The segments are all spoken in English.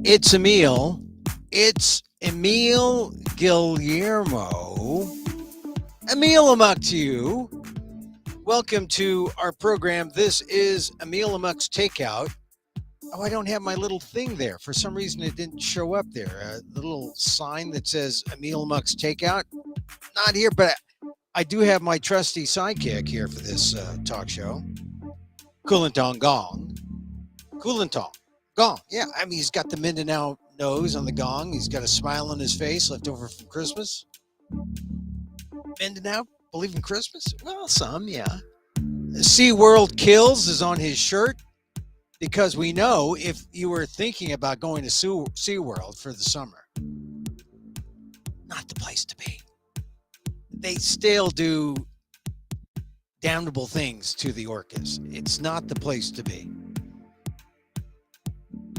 It's Emil. It's Emil Guillermo. Emil Amok to you. Welcome to our program. This is Emil Amok's Takeout. Oh, I don't have my little thing there. For some reason, it didn't show up there. The little sign that says Emil Amok's Takeout. Not here, but I do have my trusty sidekick here for this talk show. Coolantong Gong. Coolantong Gong. Yeah, I mean, he's got the Mindanao nose on the gong. He's got a smile on his face left over from Christmas. Mindanao believe in Christmas? Well, some, yeah. SeaWorld Kills is on his shirt because we know if you were thinking about going to SeaWorld for the summer, not the place to be. They still do damnable things to the orcas. It's not the place to be.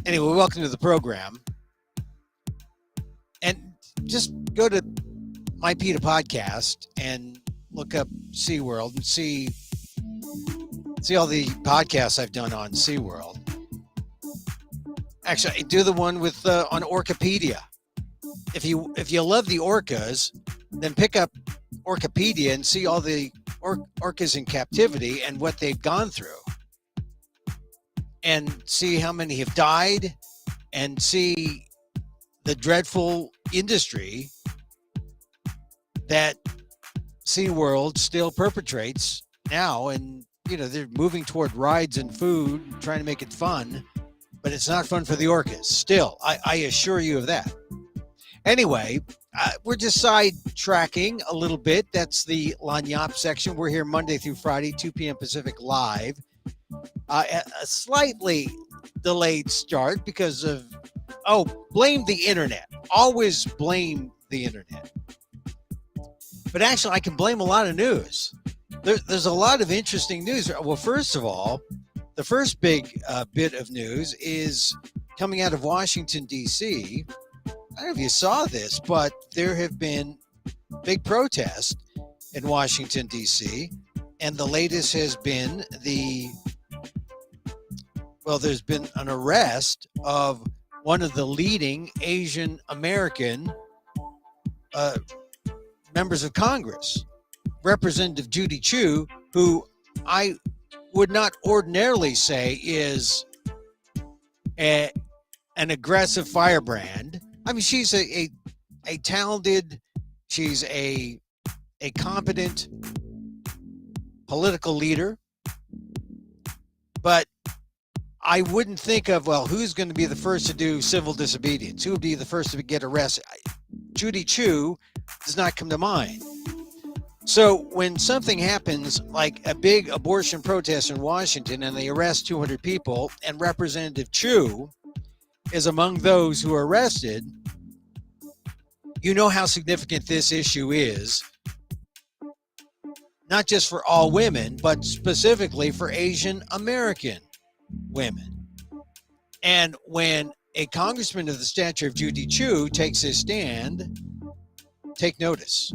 Anyway, welcome to the program. And just go to My PETA Podcast and look up SeaWorld and see all the podcasts I've done on SeaWorld. Actually, I do the one with on Orcapedia. If you love the orcas, then pick up Orcapedia and see all the orcas in captivity and what they've gone through. And see how many have died and see the dreadful industry that SeaWorld still perpetrates now. And, you know, they're moving toward rides and food, trying to make it fun, but it's not fun for the orcas. Still, I assure you of that. Anyway, we're just sidetracking a little bit. That's the Lanyap section. We're here Monday through Friday, 2 p.m. Pacific live. A slightly delayed start because of, blame the internet. Always blame the internet. But actually, I can blame a lot of news. There's a lot of interesting news. Well, first of all, the first big bit of news is coming out of Washington, D.C. I don't know if you saw this, but there have been big protests in Washington, D.C. And the latest has been there's been an arrest of one of the leading Asian American members of Congress, Representative Rep.Chu, who I would not ordinarily say is an aggressive firebrand. I mean, she's a talented, she's a competent political leader, but I wouldn't think of, who's going to be the first to do civil disobedience? Who would be the first to get arrested? Rep.Chu does not come to mind. So when something happens like a big abortion protest in Washington and they arrest 200 people and Representative Chu is among those who are arrested, you know how significant this issue is, not just for all women, but specifically for Asian American women. And when a congressman of the stature of Rep.Chu takes his stand, take notice.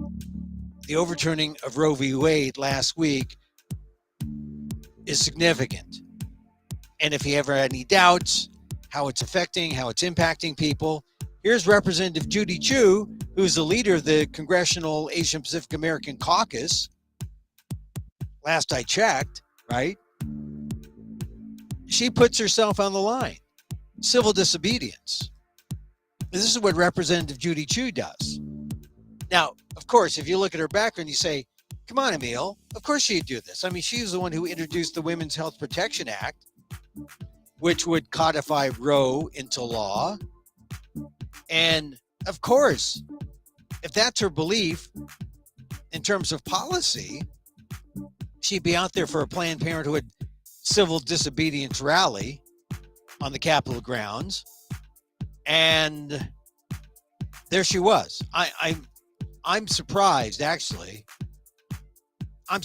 The overturning of Roe v. Wade last week is significant. And if you ever had any doubts how it's affecting, how it's impacting people, here's Representative Rep.Chu, who's the leader of the Congressional Asian Pacific American Caucus. Last I checked, right? She puts herself on the line. Civil disobedience. This is what Representative Rep.Chu does. Now, of course, if you look at her background, you say, come on, Emil, of course she'd do this. I mean, she's the one who introduced the Women's Health Protection Act, which would codify Roe into law. And of course, if that's her belief in terms of policy, she'd be out there for a Planned Parenthood civil disobedience rally on the Capitol grounds. And there she was. I'm surprised, actually. I'm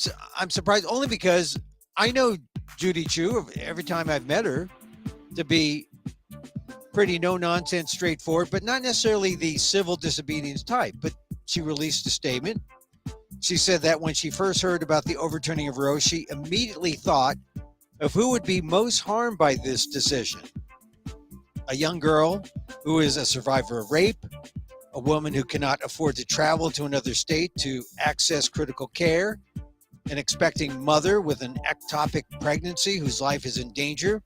surprised only because I know Rep.Chu every time I've met her to be pretty no-nonsense, straightforward, but not necessarily the civil disobedience type. But she released a statement. She said that when she first heard about the overturning of Roe, she immediately thought of who would be most harmed by this decision. a young girl who is a survivor of rape, a woman who cannot afford to travel to another state to access critical care, an expecting mother with an ectopic pregnancy whose life is in danger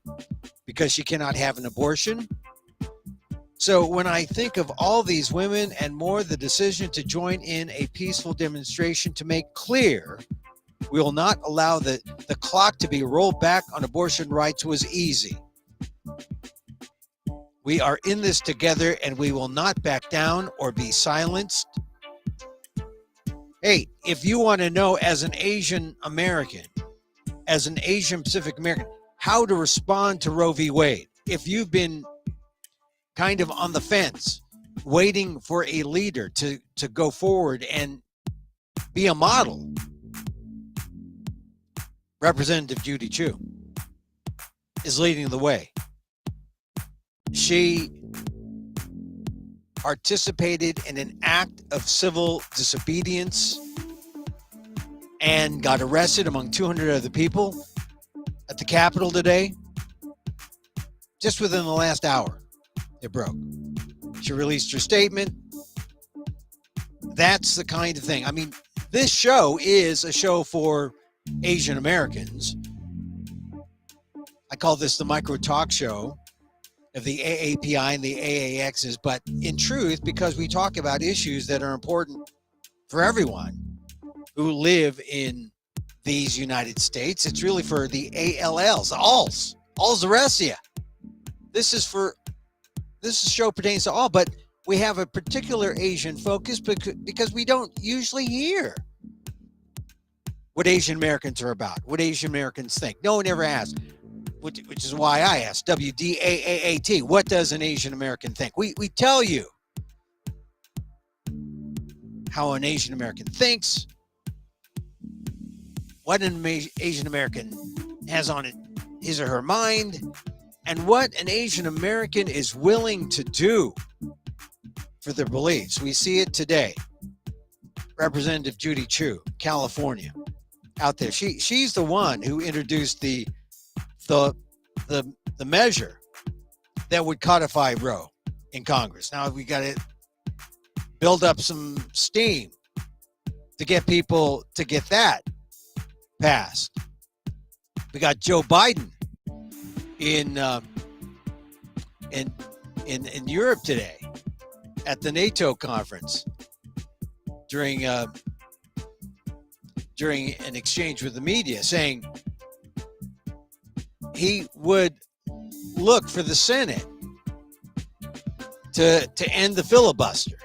because she cannot have an abortion. So when I think of all these women and more, the decision to join in a peaceful demonstration to make clear we will not allow the clock to be rolled back on abortion rights was easy. We are in this together and we will not back down or be silenced. Hey, if you want to know as an Asian American, as an Asian Pacific American, how to respond to Roe v. Wade, if you've been kind of on the fence, waiting for a leader to go forward and be a model, Representative Chu is leading the way. She participated in an act of civil disobedience and got arrested among 200 other people at the Capitol today. Just within the last hour, it broke. She released her statement. That's the kind of thing. I mean, this show is a show for Asian Americans. I call this the micro talk show of the AAPI and the AAXs, but in truth, because we talk about issues that are important for everyone who live in these United States, it's really for the ALLs, all's the rest of you. This show pertains to all, but we have a particular Asian focus because we don't usually hear what Asian Americans are about, what Asian Americans think. No one ever asks, which is why I asked WDAAAT, what does an Asian American think? We tell you how an Asian American thinks, what an Asian American has on his or her mind, and what an Asian American is willing to do for their beliefs. We see it today. Representative Chu, California, out there. She's the one who introduced the measure that would codify Roe in Congress. Now we got to build up some steam to get people to get that passed. We got Joe Biden in Europe today at the NATO conference during an exchange with the media, saying he would look for the Senate to end the filibuster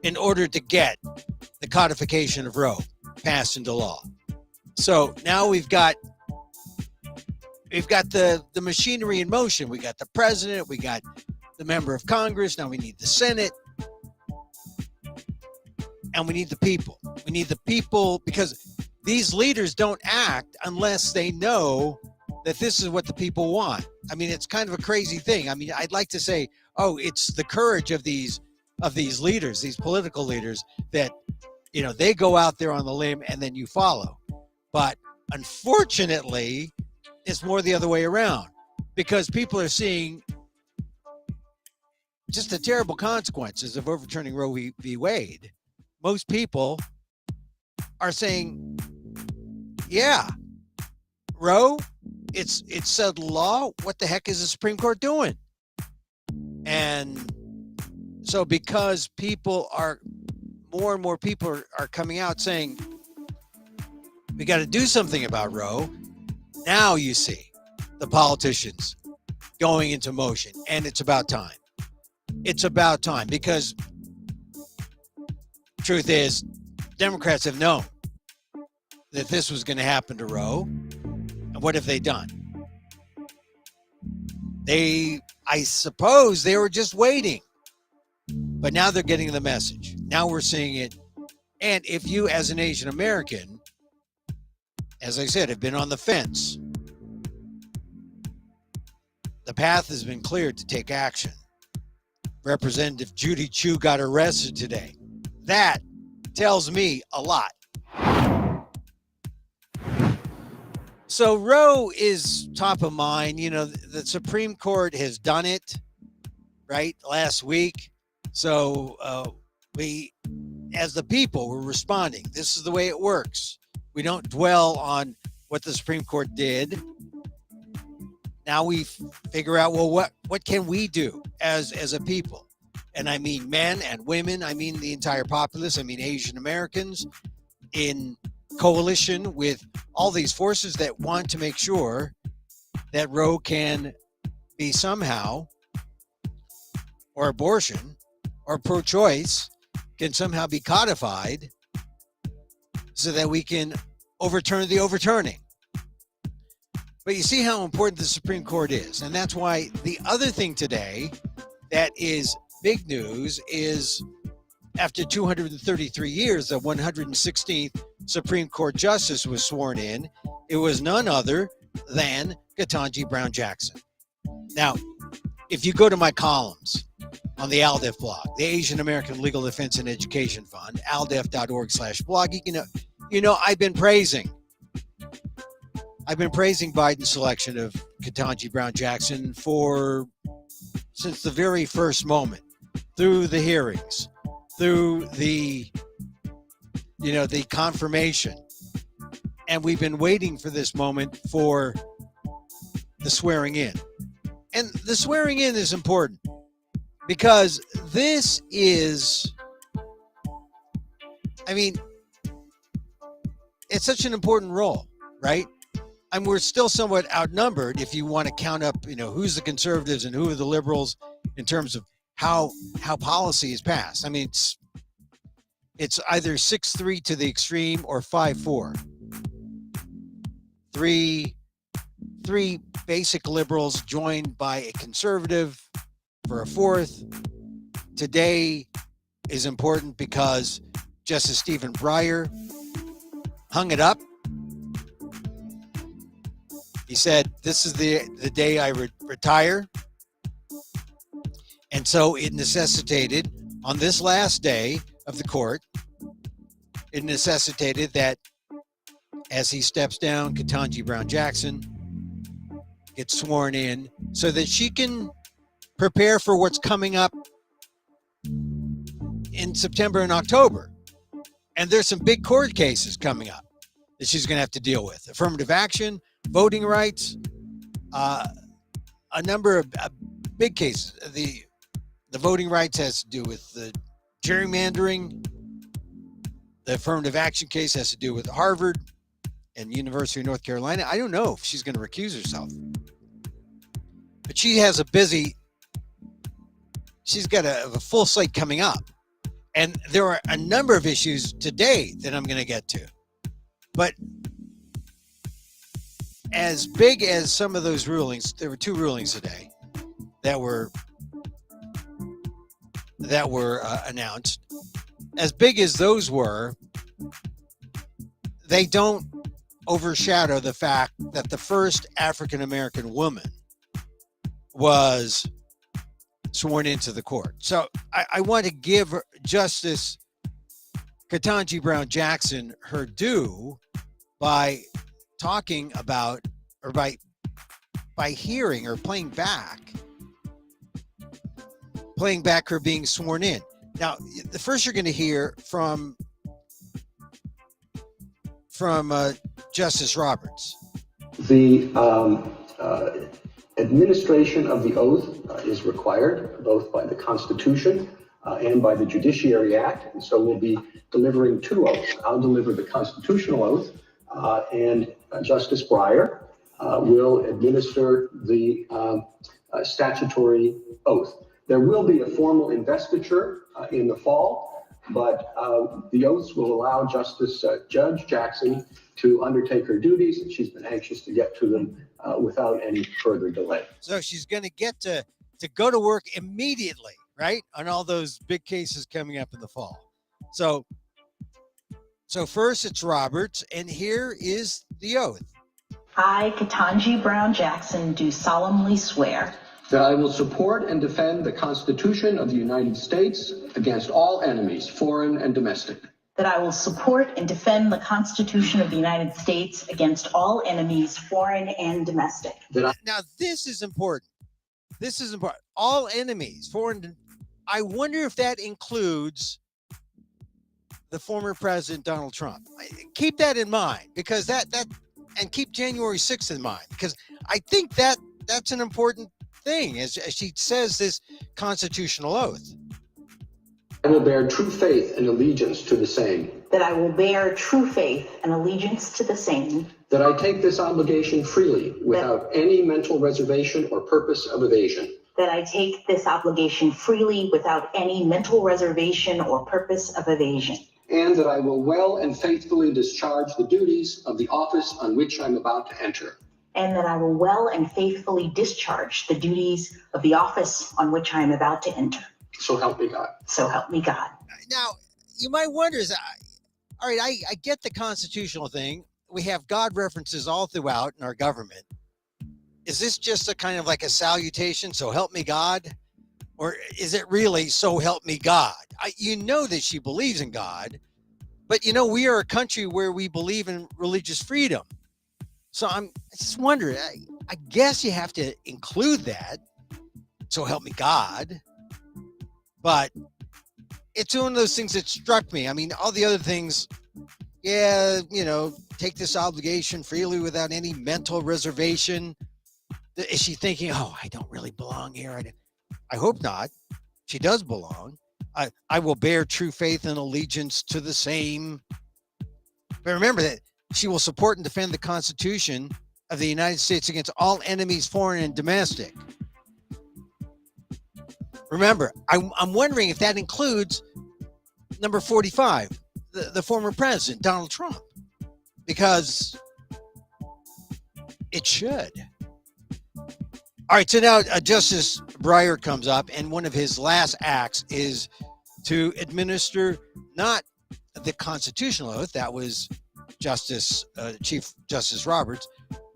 in order to get the codification of Roe passed into law. So now we've got the machinery in motion. We got the president, we got the member of Congress, now we need the Senate, and we need the people. We need the people because these leaders don't act unless they know that this is what the people want. I mean, it's kind of a crazy thing. I mean, I'd like to say, oh, it's the courage of these leaders, these political leaders, that, you know, they go out there on the limb and then you follow. But unfortunately, it's more the other way around because people are seeing just the terrible consequences of overturning Roe v. Wade. Most people are saying, yeah, Roe, it's settled law. What the heck is the Supreme Court doing? And so because more and more people are coming out saying, we got to do something about Roe, now you see the politicians going into motion, and it's about time. It's about time because truth is, Democrats have known that this was going to happen to Roe. And what have they done? I suppose they were just waiting. But now they're getting the message. Now we're seeing it. And if you, as an Asian American, as I said, have been on the fence, the path has been cleared to take action. Representative Chu got arrested today. That tells me a lot. So Roe is top of mind. You know, the Supreme Court has done it. right, last week. So we, as the people, we're responding. This is the way it works. We don't dwell on what the Supreme Court did. Now we figure out, well, what can we do as a people? And I mean men and women. I mean the entire populace. I mean Asian Americans in coalition with all these forces that want to make sure that Roe can be somehow, or abortion, or pro-choice can somehow be codified so that we can overturn the overturning. But you see how important the Supreme Court is. And that's why the other thing today that is big news is after 233 years, the 116th Supreme Court justice was sworn in. It was none other than Ketanji Brown Jackson. Now, if you go to my columns on the ALDEF blog, the Asian American Legal Defense and Education Fund, aldef.org/blog, you know, I've been praising Biden's selection of Ketanji Brown Jackson since the very first moment, through the hearings, through the confirmation. And we've been waiting for this moment for the swearing in. And the swearing in is important because this is, I mean, it's such an important role, right? And we're still somewhat outnumbered if you want to count up, who's the conservatives and who are the liberals in terms of how policy is passed. I mean, it's either 6-3 to the extreme or 5-4. Three basic liberals joined by a conservative for a fourth. Today is important because Justice Stephen Breyer hung it up. He said, this is the day I retire. And so it necessitated, on this last day of the court, it necessitated that as he steps down, Ketanji Brown Jackson gets sworn in so that she can prepare for what's coming up in September and October. And there's some big court cases coming up that she's going to have to deal with. Affirmative action, voting rights, a number of big cases. The voting rights has to do with the gerrymandering. The affirmative action case has to do with Harvard and University of North Carolina. I don't know if she's going to recuse herself. But she has she's got a full slate coming up. And there are a number of issues today that I'm going to get to. But as big as some of those rulings, there were 2 rulings today that were announced. As big as those were, they don't overshadow the fact that the first African-American woman was sworn into the court. So I want to give Justice Ketanji Brown Jackson her due by talking about, or by hearing or playing back her being sworn in. Now, the first you're going to hear from Justice Roberts. The administration of the oath is required both by the Constitution and by the Judiciary Act. And so we'll be delivering 2 oaths. I'll deliver the constitutional oath, and Justice Breyer will administer the statutory oath. There will be a formal investiture in the fall, but the oaths will allow Judge Jackson to undertake her duties, and she's been anxious to get to them without any further delay. So she's going to get to go to work immediately, right, on all those big cases coming up in the fall. So first it's Roberts, and here is the oath. I, Ketanji Brown Jackson, do solemnly swear that I will support and defend the Constitution of the United States against all enemies, foreign and domestic. that I will support and defend the Constitution of the United States against all enemies, foreign and domestic. Now, this is important. This is important. All enemies, foreign. I wonder if that includes the former president Donald Trump. Keep that in mind, because and keep January 6th in mind, because I think that's an important thing, as she says this constitutional oath. I will bear true faith and allegiance to the same. That I will bear true faith and allegiance to the same. That I take this obligation freely without any mental reservation or purpose of evasion. That I take this obligation freely without any mental reservation or purpose of evasion. And that I will well and faithfully discharge the duties of the office on which I'm about to enter. And that I will well and faithfully discharge the duties of the office on which I am about to enter. So help me God. So help me God. Now, you might wonder, all right, I get the constitutional thing. We have God references all throughout in our government. Is this just a kind of like a salutation, so help me God? Or is it really, so help me God? You know that she believes in God, but we are a country where we believe in religious freedom. So I just wonder, I guess you have to include that, so help me God. But it's one of those things that struck me. I mean, all the other things, yeah, take this obligation freely without any mental reservation. Is she thinking, oh, I don't really belong here? I hope not. She does belong. I will bear true faith and allegiance to the same. But remember that she will support and defend the Constitution of the United States against all enemies, foreign and domestic. Remember, I'm wondering if that includes number 45, the former president, Donald Trump, because it should. All right, so now Justice Breyer comes up, and one of his last acts is to administer not the constitutional oath, that was Chief Justice Roberts.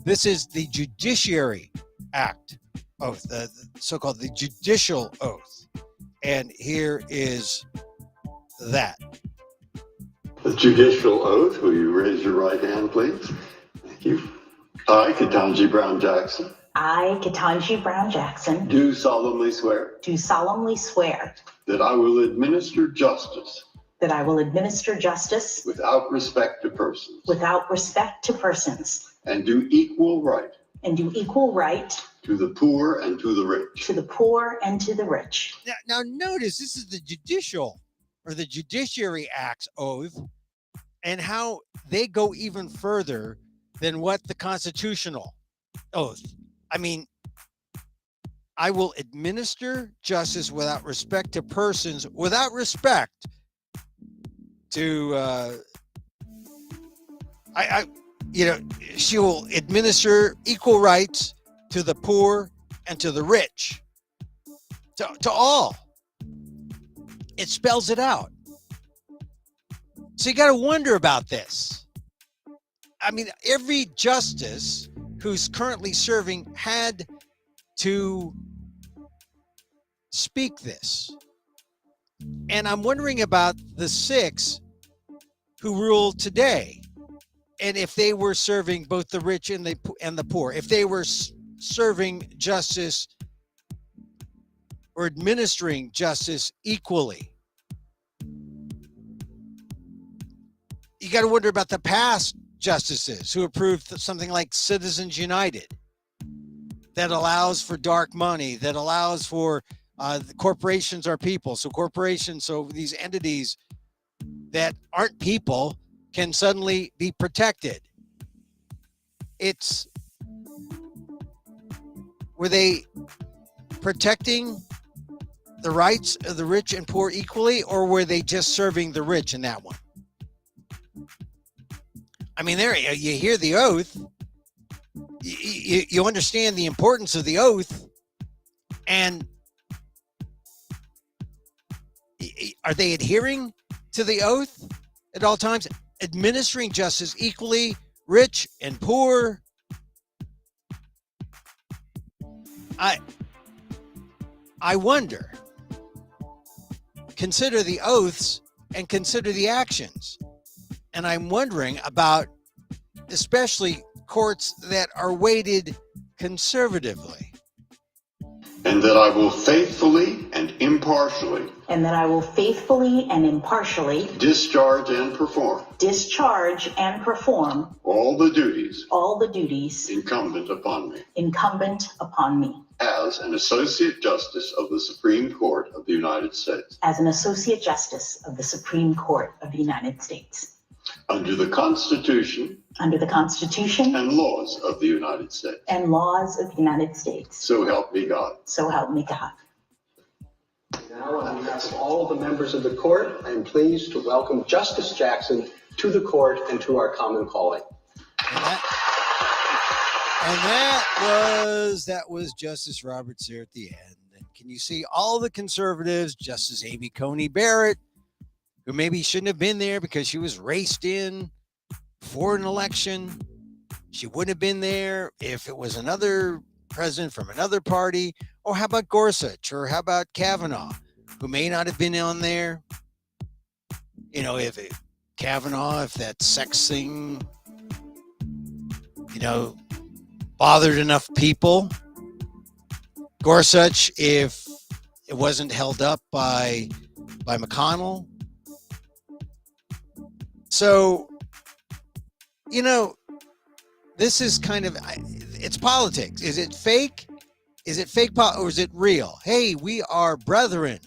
This is the Judiciary Act oath, the so-called the judicial oath. And here is that. The judicial oath. Will you raise your right hand, please? Thank you. I, Ketanji Brown Jackson. I, Ketanji Brown Jackson. Do solemnly swear. Do solemnly swear. That I will administer justice. That I will administer justice. Without respect to persons. Without respect to persons. And do equal right. And do equal right. To the poor and to the rich. To the poor and to the rich. Now notice this is the judicial or the Judiciary Act's oath, and how they go even further than what the constitutional oath. I mean, I will administer justice without respect to persons, without respect to, she will administer equal rights to the poor and to the rich, to all. It spells it out. So you got to wonder about this. I mean, every justice who's currently serving had to speak this. And I'm wondering about the 6 who rule today. And if they were serving both the rich and the poor, if they were serving justice or administering justice equally. You got to wonder about the past justices who approved something like Citizens United that allows for dark money, that allows for the corporations are people. So these entities that aren't people can suddenly be protected. Were they protecting the rights of the rich and poor equally, or were they just serving the rich in that one? I mean, there you hear the oath, you understand the importance of the oath, and are they adhering to the oath at all times, administering justice equally, rich and poor? I wonder. Consider the oaths and consider the actions. And I'm wondering about especially courts that are weighted conservatively. and that I will faithfully and impartially discharge and perform all the duties incumbent upon me as an Associate Justice of the Supreme Court of the United States. Under the Constitution and laws of the United States. So help me God. Now, on behalf of all of the members of the court, I am pleased to welcome Justice Jackson to the court and to our common calling. And that was Justice Roberts there at the end. And can you see all the conservatives, Justice Amy Coney Barrett, who maybe shouldn't have been there because she was raced in for an election. She wouldn't have been there if it was another president from another party. Or how about Gorsuch? Or how about Kavanaugh, who may not have been on there? You know, if that sex thing, bothered enough people. Gorsuch, if it wasn't held up by McConnell. So, this is it's politics. Is it fake? Is it fake or is it real? Hey, we are brethren.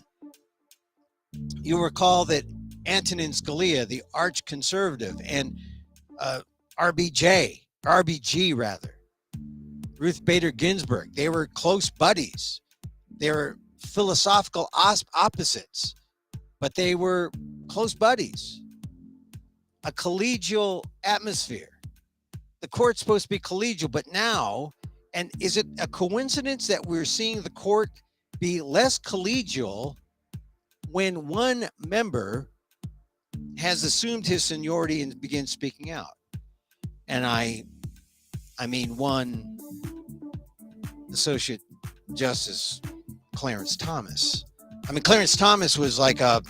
You recall that Antonin Scalia, the arch conservative, and RBG, Ruth Bader Ginsburg, they were close buddies. They were philosophical opposites, but they were close buddies. A collegial atmosphere. The court's supposed to be collegial, but now, and is it a coincidence that we're seeing the court be less collegial when one member has assumed his seniority and begins speaking out? And I mean one Associate Justice Clarence Thomas. Clarence Thomas was like a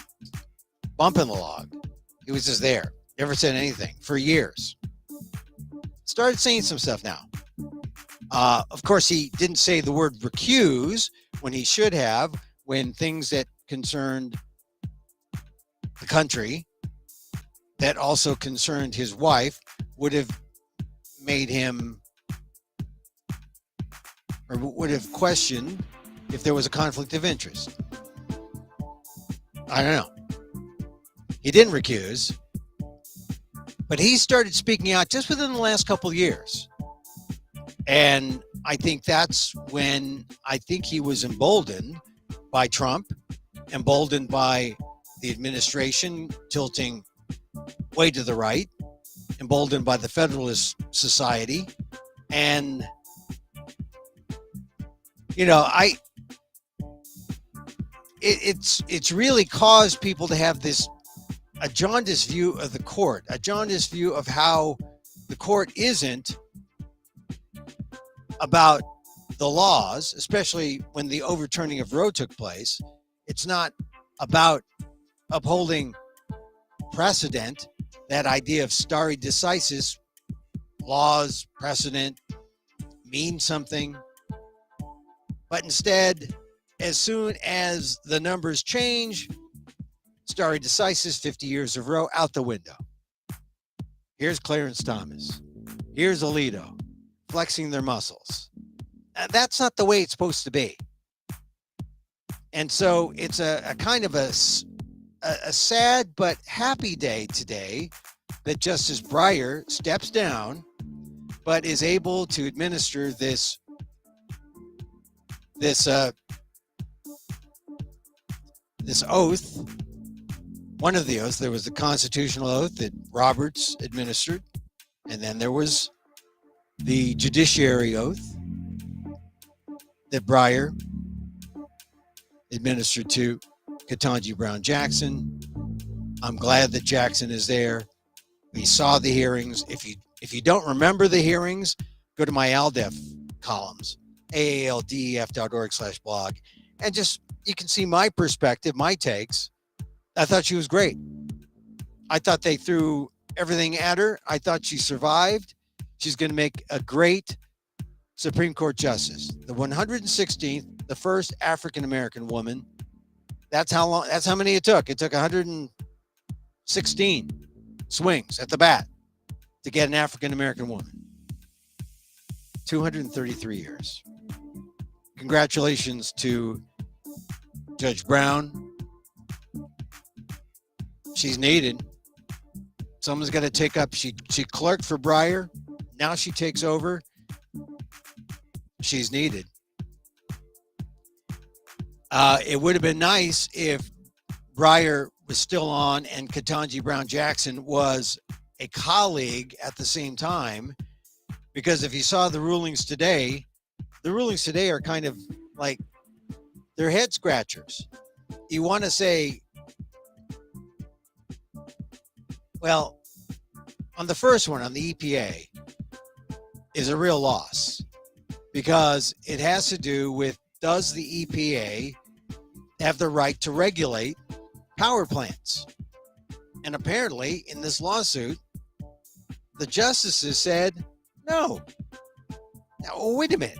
bump in the log. He was just there. Never said anything for years. Started saying some stuff now. Of course, he didn't say the word recuse when he should have, when things that concerned the country, that also concerned his wife, would have made him, or would have questioned if there was a conflict of interest. I don't know. He didn't recuse, but he started speaking out just within the last couple of years. And I think that's when he was emboldened by Trump, emboldened by the administration tilting way to the right, emboldened by the Federalist Society. And, it's really caused people to have a jaundiced view of the court, a jaundiced view of how the court isn't about the laws, especially when the overturning of Roe took place. It's not about upholding precedent, that idea of stare decisis, laws, precedent mean something. But instead, as soon as the numbers change, stare decisis, 50 years of Roe, out the window. Here's Clarence Thomas. Here's Alito, flexing their muscles. That's not the way it's supposed to be. And so it's a kind of a sad but happy day today that Justice Breyer steps down, but is able to administer this oath. One of the oaths, there was the constitutional oath that Roberts administered, and then there was the judiciary oath that Breyer administered to Ketanji Brown Jackson. I'm glad that Jackson is there. We saw the hearings. If you don't remember the hearings, go to my ALDEF columns, aaldef.org/blog, and just, you can see my perspective, my takes. I thought she was great. I thought they threw everything at her. I thought she survived. She's going to make a great Supreme Court justice, the 116th the first African-American woman. That's how many it took. It took 116 swings at the bat to get an African-American woman. 233 years. Congratulations to Judge Brown. She's needed. Someone's got to take up. She clerked for Breyer. Now she takes over. She's needed. It would have been nice if Breyer was still on and Ketanji Brown Jackson was a colleague at the same time, because if you saw the rulings today are kind of like, they're head scratchers. You want to say, well, on the first one, on the EPA, is a real loss, because it has to do with, does the EPA have the right to regulate power plants? And apparently in this lawsuit, the justices said no. Now, wait a minute.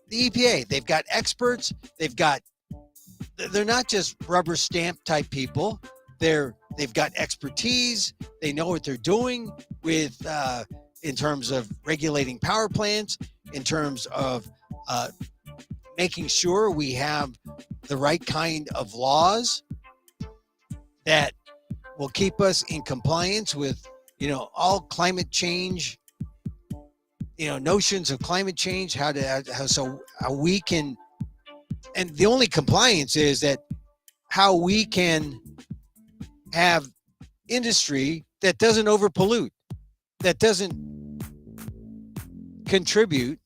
The EPA, they've got experts, they're not just rubber stamp type people. They've got expertise. They know what they're doing with in terms of regulating power plants, in terms of making sure we have the right kind of laws that will keep us in compliance with, all climate change, notions of climate change, how we can, and the only compliance is that how we can have industry that doesn't overpollute, that doesn't contribute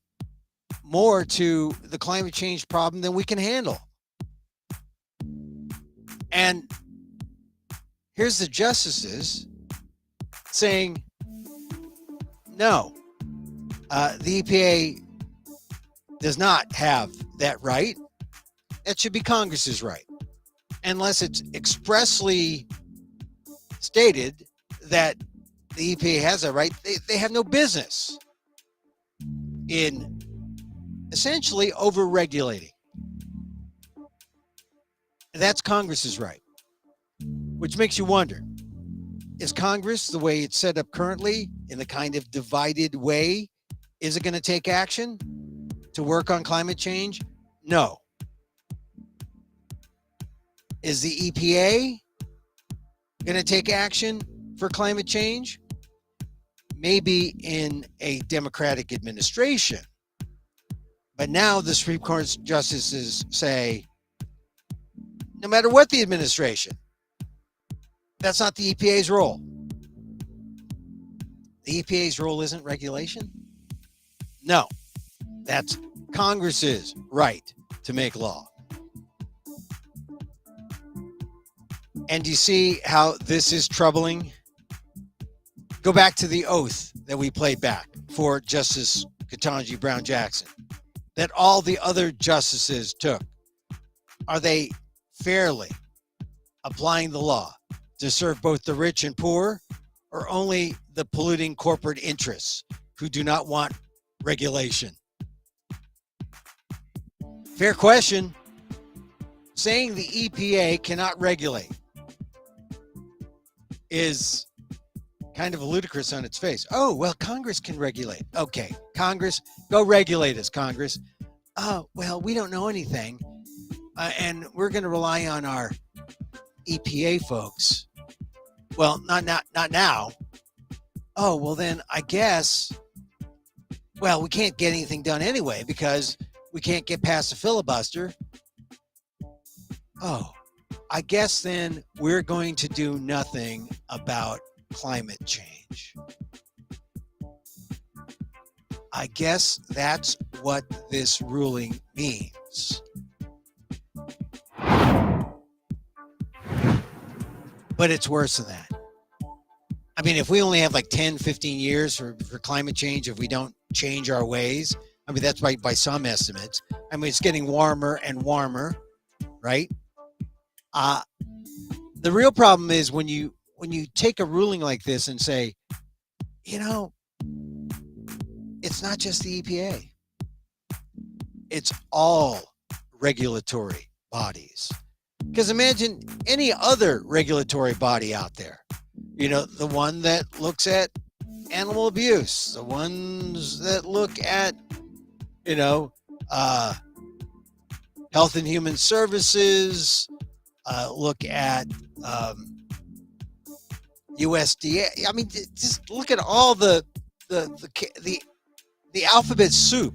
more to the climate change problem than we can handle. And here's the justices saying, no, the EPA does not have that right. That should be Congress's right, unless it's expressly stated that the EPA has a right. They have no business in essentially over-regulating. That's Congress's right, which makes you wonder, is Congress, the way it's set up currently, in the kind of divided way, is it going to take action to work on climate change? No. Is the EPA going to take action for climate change? Maybe in a Democratic administration. But now the Supreme Court justices say, no matter what the administration, that's not the EPA's role. The EPA's role isn't regulation? No, that's Congress's right to make law. And you see how this is troubling? Go back to the oath that we played back for Justice Ketanji Brown Jackson, that all the other justices took. Are they fairly applying the law to serve both the rich and poor, or only the polluting corporate interests who do not want regulation? Fair question. Saying the EPA cannot regulate is kind of ludicrous on its face. Oh, well, Congress can regulate. Okay, Congress, go regulate us, Congress. Oh, well, we don't know anything, and we're going to rely on our EPA folks. Well, not now. Oh, well, then I guess, well, we can't get anything done anyway because we can't get past the filibuster. Oh, I guess then we're going to do nothing about climate change. I guess that's what this ruling means. But it's worse than that. I mean, if we only have like 10, 15 years for climate change, if we don't change our ways, I mean, that's by some estimates. I mean, it's getting warmer and warmer, right? The real problem is when you take a ruling like this and say, it's not just the EPA. It's all regulatory bodies. Because imagine any other regulatory body out there, the one that looks at animal abuse, the ones that look at, Health and Human Services, look at USDA. I mean, just look at all the alphabet soup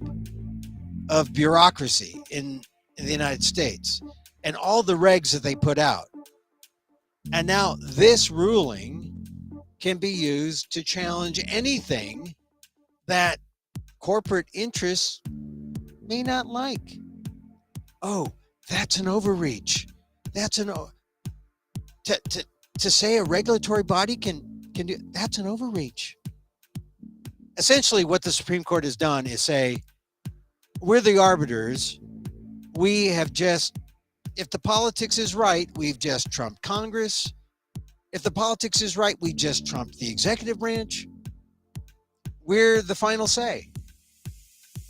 of bureaucracy in the United States and all the regs that they put out. And now this ruling can be used to challenge anything that corporate interests may not like. Oh, that's an overreach. That's to say a regulatory body can do, that's an overreach. Essentially, what the Supreme Court has done is say, we're the arbiters. We have just, if the politics is right, we've just trumped Congress. If the politics is right, we just trumped the executive branch. We're the final say.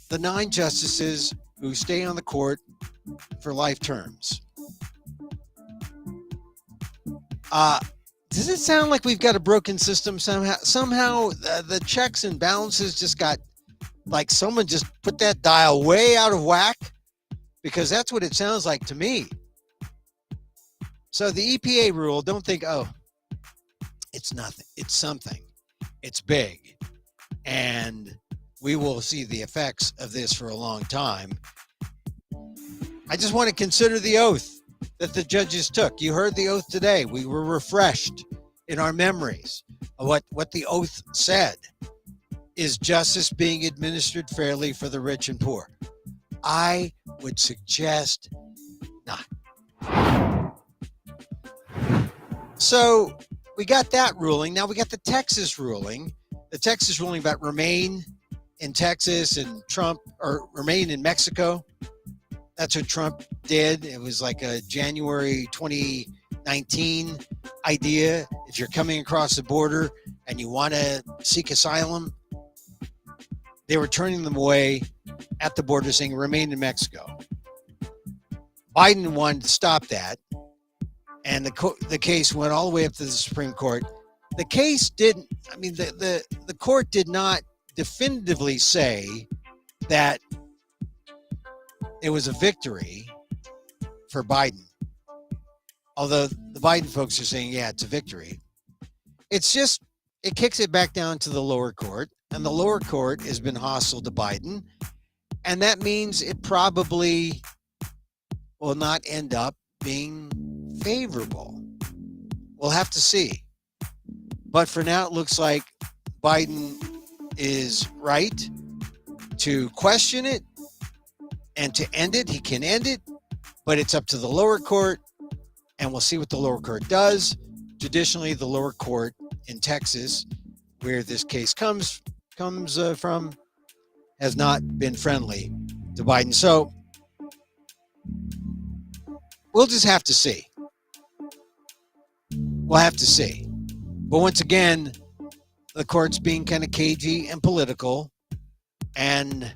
The 9 justices who stay on the court for life terms. Does it sound like we've got a broken system somehow? Somehow the checks and balances just got, like someone just put that dial way out of whack? Because that's what it sounds like to me. So the EPA rule, don't think, oh, it's nothing. It's something. It's big. And we will see the effects of this for a long time. I just want to consider the oath that the judges took. You heard the oath today. We were refreshed in our memories of what the oath said. Is justice being administered fairly for the rich and poor? I would suggest not. So we got that ruling. Now we got the Texas ruling. The Texas ruling about remain in Texas and Trump, or remain in Mexico. That's what Trump did. It was like a January 2019 idea. If you're coming across the border and you want to seek asylum, they were turning them away at the border, saying remain in Mexico. Biden wanted to stop that, and the case went all the way up to the Supreme Court. The case didn't, I mean, the court did not definitively say that it was a victory for Biden. Although the Biden folks are saying, yeah, it's a victory. It's just, it kicks it back down to the lower court, and the lower court has been hostile to Biden. And that means it probably will not end up being favorable. We'll have to see. But for now, it looks like Biden is right to question it and to end it. He can end it, but it's up to the lower court, and we'll see what the lower court does. Traditionally, the lower court in Texas, where this case comes from, has not been friendly to Biden. So we'll just have to see. We'll have to see. But once again, the court's being kind of cagey and political, and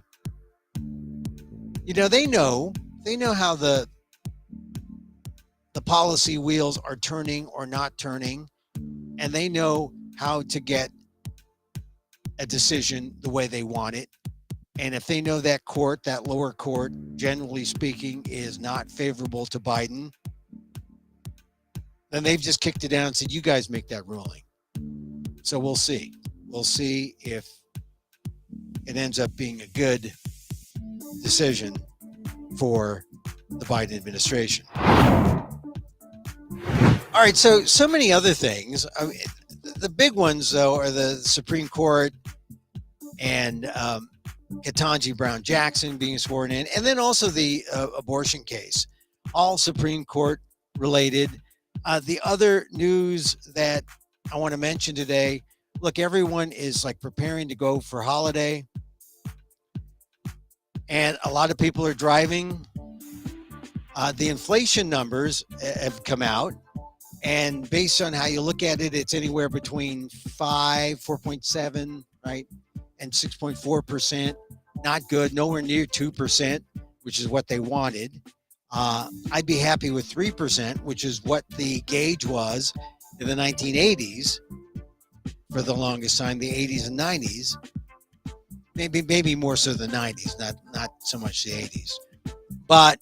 they know how the policy wheels are turning or not turning, and they know how to get a decision the way they want it. And if they know that court, that lower court, generally speaking, is not favorable to Biden, then they've just kicked it down and said, you guys make that ruling. So we'll see. We'll see if it ends up being a good decision for the Biden administration. All right, so many other things. I mean, the big ones, though, are the Supreme Court and Ketanji Brown Jackson being sworn in, and then also the abortion case, all Supreme Court related. The other news that I want to mention today, look, everyone is like preparing to go for holiday, and a lot of people are driving. The inflation numbers have come out, and based on how you look at it, it's anywhere between 4.7, right, and 6.4%. Not good, nowhere near 2%, which is what they wanted. I'd be happy with 3%, which is what the gauge was in the 1980s for the longest time, the 80s and 90s. Maybe more so the 90s, not so much the 80s. But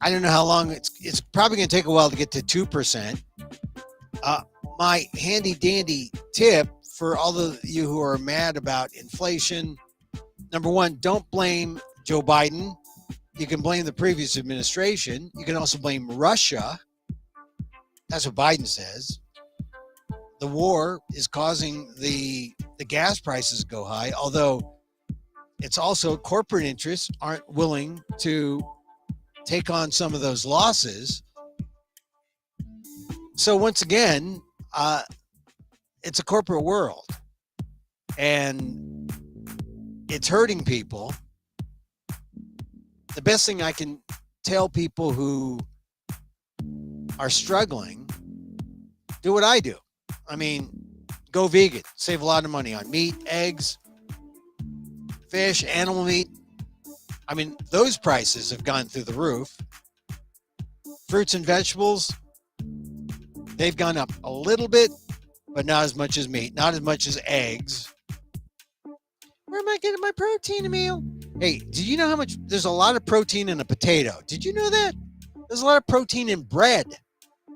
I don't know how long it's probably going to take a while to get to 2%. My handy dandy tip for all of you who are mad about inflation: number one, don't blame Joe Biden. You can blame the previous administration. You can also blame Russia. That's what Biden says. The war is causing the gas prices to go high, although it's also corporate interests aren't willing to take on some of those losses. So once again, it's a corporate world, and it's hurting people. The best thing I can tell people who are struggling, do what I do. I mean, go vegan, save a lot of money on meat, eggs, fish, animal meat. I mean, those prices have gone through the roof. Fruits and vegetables, they've gone up a little bit, but not as much as meat, not as much as eggs. Where am I getting my protein, Emil? Hey, did you know how much? There's a lot of protein in a potato. Did you know that? There's a lot of protein in bread.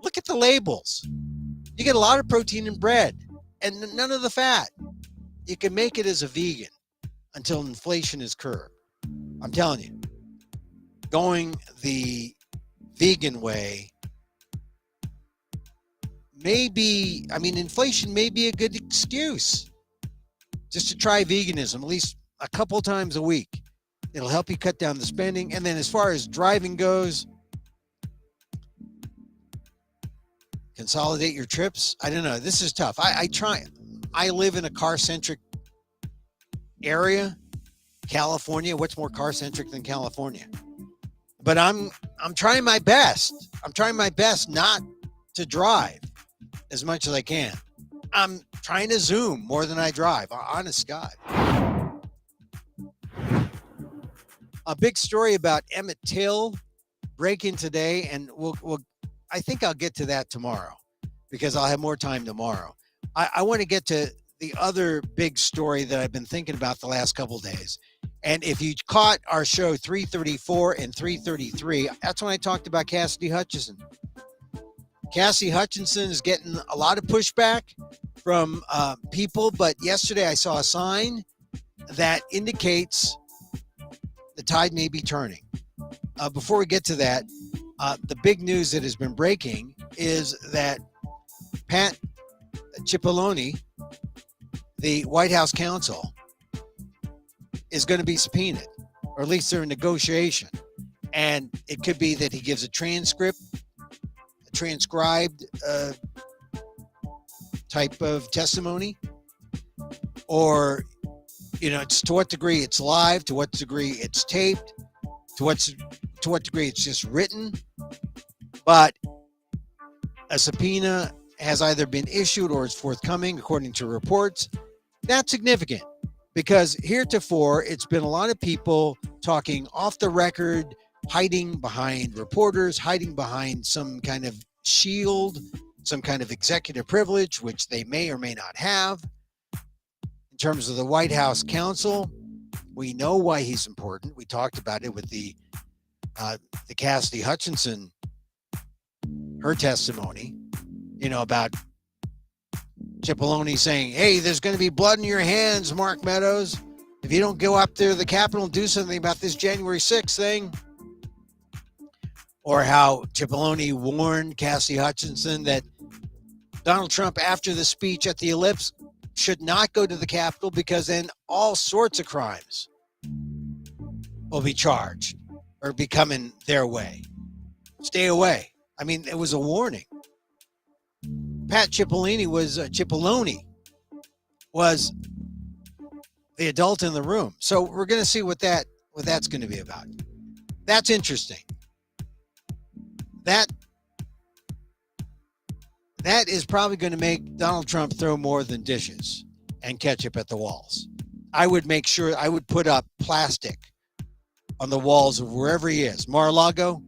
Look at the labels. You get a lot of protein in bread and none of the fat. You can make it as a vegan until inflation is curbed. I'm telling you, going the vegan way maybe, I mean, inflation may be a good excuse just to try veganism at least a couple times a week. It'll help you cut down the spending. And then as far as driving goes, consolidate your trips. I don't know. This is tough. I live in a car-centric area. California. What's more car-centric than California? But I'm trying my best. I'm trying my best not to drive as much as I can. I'm trying to Zoom more than I drive. Honest God. A big story about Emmett Till breaking today, and we'll I think I'll get to that tomorrow because I'll have more time tomorrow. I want to get to the other big story that I've been thinking about the last couple of days. And if you caught our show 334 and 333, that's when I talked about Cassidy Hutchinson. Cassidy Hutchinson is getting a lot of pushback from people, but yesterday I saw a sign that indicates the tide may be turning. Before we get to that, the big news that has been breaking is that Pat Cipollone, the White House counsel, is going to be subpoenaed, or at least they're in negotiation. And it could be that he gives a transcript, a transcribed type of testimony, or, you know, it's to what degree it's live, to what degree it's taped, to what degree it's just written. But a subpoena has either been issued or is forthcoming, according to reports. That's significant because heretofore it's been a lot of people talking off the record, hiding behind reporters, hiding behind some kind of shield, some kind of executive privilege, which they may or may not have. In terms of the White House counsel, we know why he's important. We talked about it with the Cassidy Hutchinson, her testimony, you know, about Cipollone saying, hey, there's going to be blood in your hands, Mark Meadows, if you don't go up there to the Capitol and do something about this January 6th thing. Or how Cipollone warned Cassidy Hutchinson that Donald Trump, after the speech at the Ellipse, should not go to the Capitol because then all sorts of crimes will be charged or be coming their way. Stay away. I mean, it was a warning. Pat Cipollone was the adult in the room. So we're going to see what that's going to be about. That's interesting. That is probably going to make Donald Trump throw more than dishes and ketchup at the walls. I would make sure I would put up plastic on the walls of wherever he is. Mar-a-Lago,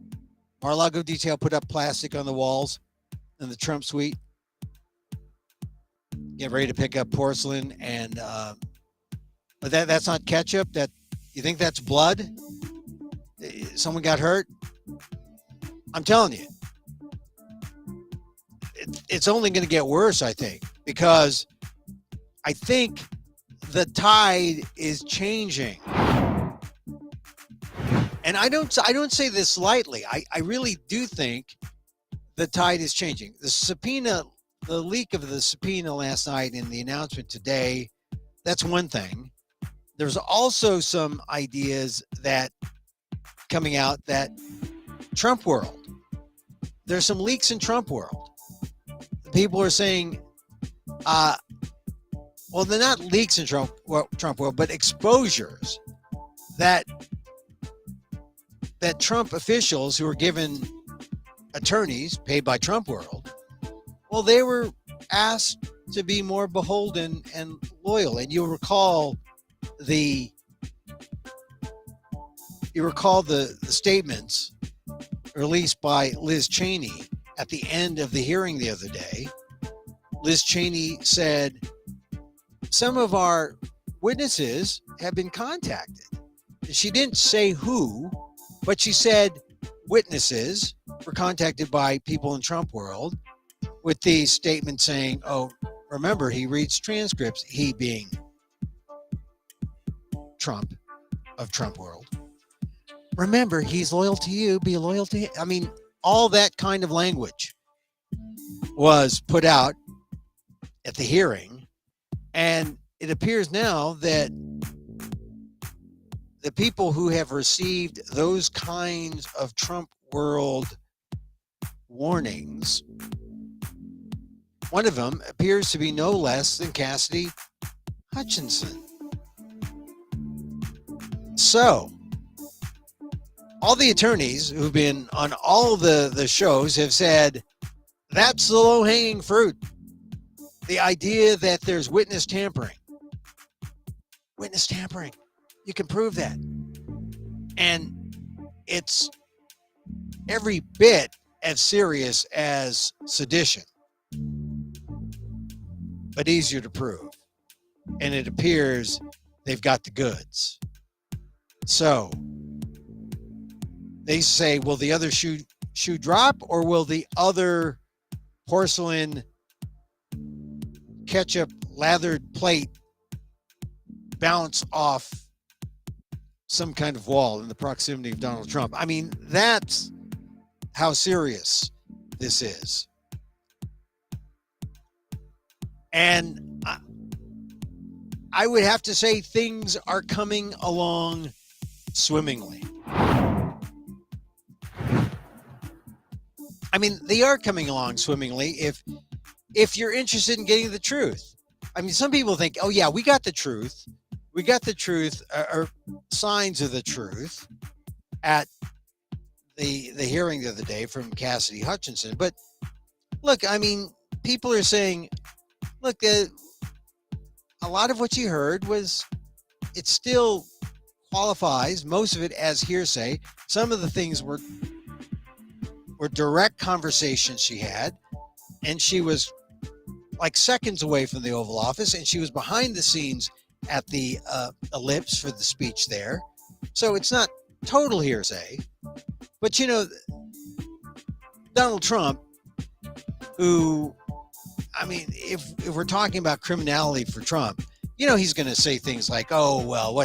Mar-a-Lago detail put up plastic on the walls in the Trump suite. Get ready to pick up porcelain, and but that's not ketchup. That you think that's blood? Someone got hurt? I'm telling you, it's only going to get worse, I think, because I think the tide is changing. And I don't say this lightly. I really do think the tide is changing. The subpoena, the leak of the subpoena last night and the announcement today, that's one thing. There's also some ideas that coming out that Trump world, there's some leaks in Trump world. People are saying, well, they're not leaks in Trump world, but exposures that Trump officials who were given attorneys paid by Trump world, well, they were asked to be more beholden and loyal. And you'll recall the statements released by Liz Cheney at the end of the hearing the other day. Liz Cheney said, some of our witnesses have been contacted. She didn't say who, but she said witnesses were contacted by people in Trump world with these statements saying, oh, remember, he reads transcripts, he being Trump of Trump world. Remember, he's loyal to you, be loyal to him. I mean, all that kind of language was put out at the hearing. And it appears now that the people who have received those kinds of Trump world warnings, one of them appears to be no less than Cassidy Hutchinson. So, all the attorneys who've been on all the shows have said, that's the low-hanging fruit. The idea that there's witness tampering. Witness tampering. You can prove that. And it's every bit as serious as sedition, but easier to prove. And it appears they've got the goods. So they say, will the other shoe drop, or will the other porcelain ketchup lathered plate bounce off some kind of wall in the proximity of Donald Trump? I mean, that's how serious this is. And I would have to say things are coming along swimmingly. I mean, they are coming along swimmingly if you're interested in getting the truth. I mean, some people think, oh yeah, we got the truth. We got the truth, or signs of the truth at the hearing the other day from Cassidy Hutchinson. But look, I mean, people are saying, look, a lot of what you heard it still qualifies, most of it, as hearsay. Some of the things were direct conversations she had, and she was like seconds away from the Oval Office, and she was behind the scenes at the ellipse for the speech there. So it's not total hearsay. But, you know, Donald Trump, who, I mean, if we're talking about criminality for Trump, you know, he's going to say things like, oh, well,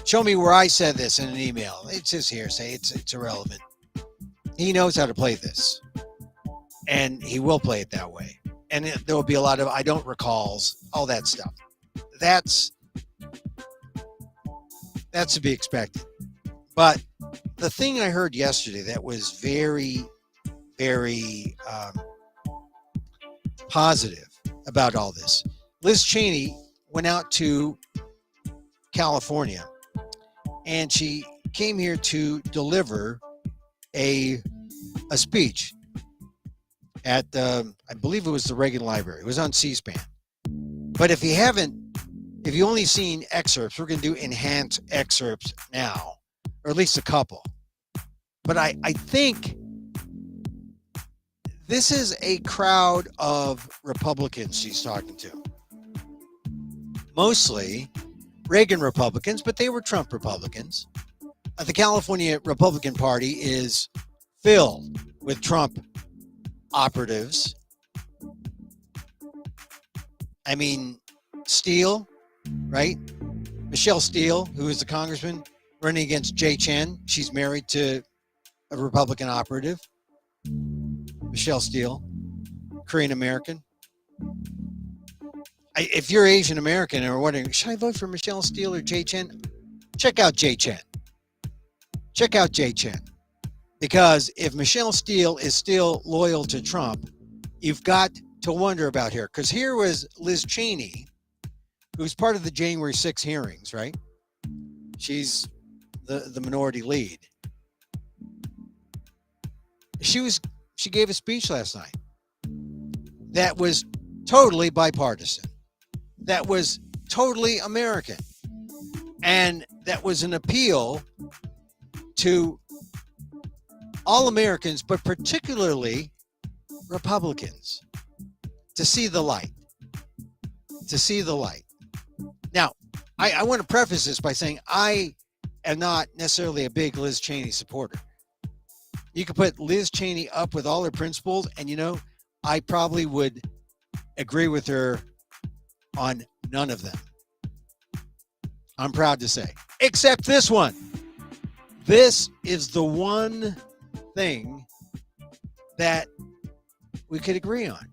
show me where I said this in an email. It's his hearsay. It's irrelevant. He knows how to play this, and he will play it that way. And there will be a lot of I don't recalls, all that stuff. That's to be expected. But the thing I heard yesterday that was very, very positive about all this, Liz Cheney went out to California, and she came here to deliver a speech at I believe it was the Reagan Library. It was on C-SPAN. But if you only seen excerpts, we're going to do enhanced excerpts now. or at least a couple. But I think this is a crowd of Republicans she's talking to. Mostly Reagan Republicans, but they were Trump Republicans. The California Republican Party is filled with Trump operatives. I mean, Steele, right? Michelle Steele, who is the congressman running against Jay Chen. She's married to a Republican operative. Michelle Steele, Korean American. If you're Asian American and are wondering, should I vote for Michelle Steele or Jay Chen? Check out Jay Chen. Check out Jay Chen. Because if Michelle Steele is still loyal to Trump, you've got to wonder about her. Because here was Liz Cheney, who's part of the January 6 hearings, right? She's the minority lead. She gave a speech last night that was totally bipartisan, that was totally American, and that was an appeal to all Americans, but particularly Republicans, to see the light. To see the light. Now, I want to preface this by saying I am not necessarily a big Liz Cheney supporter. You could put Liz Cheney up with all her principles, and you know, I probably would agree with her on none of them. I'm proud to say, except this one. This is the one thing that we could agree on,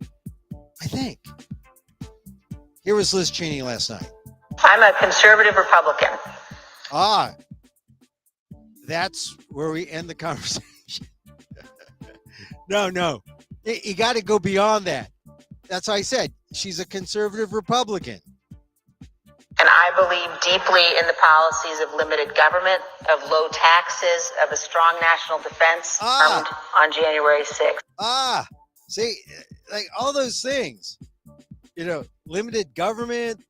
I think. Here was Liz Cheney last night. I'm a conservative Republican. Ah, that's where we end the conversation. No. You got to go beyond that. That's why I said she's a conservative Republican. And I believe deeply in the policies of limited government, of low taxes, of a strong national defense on January 6th. See, like all those things, you know, limited government,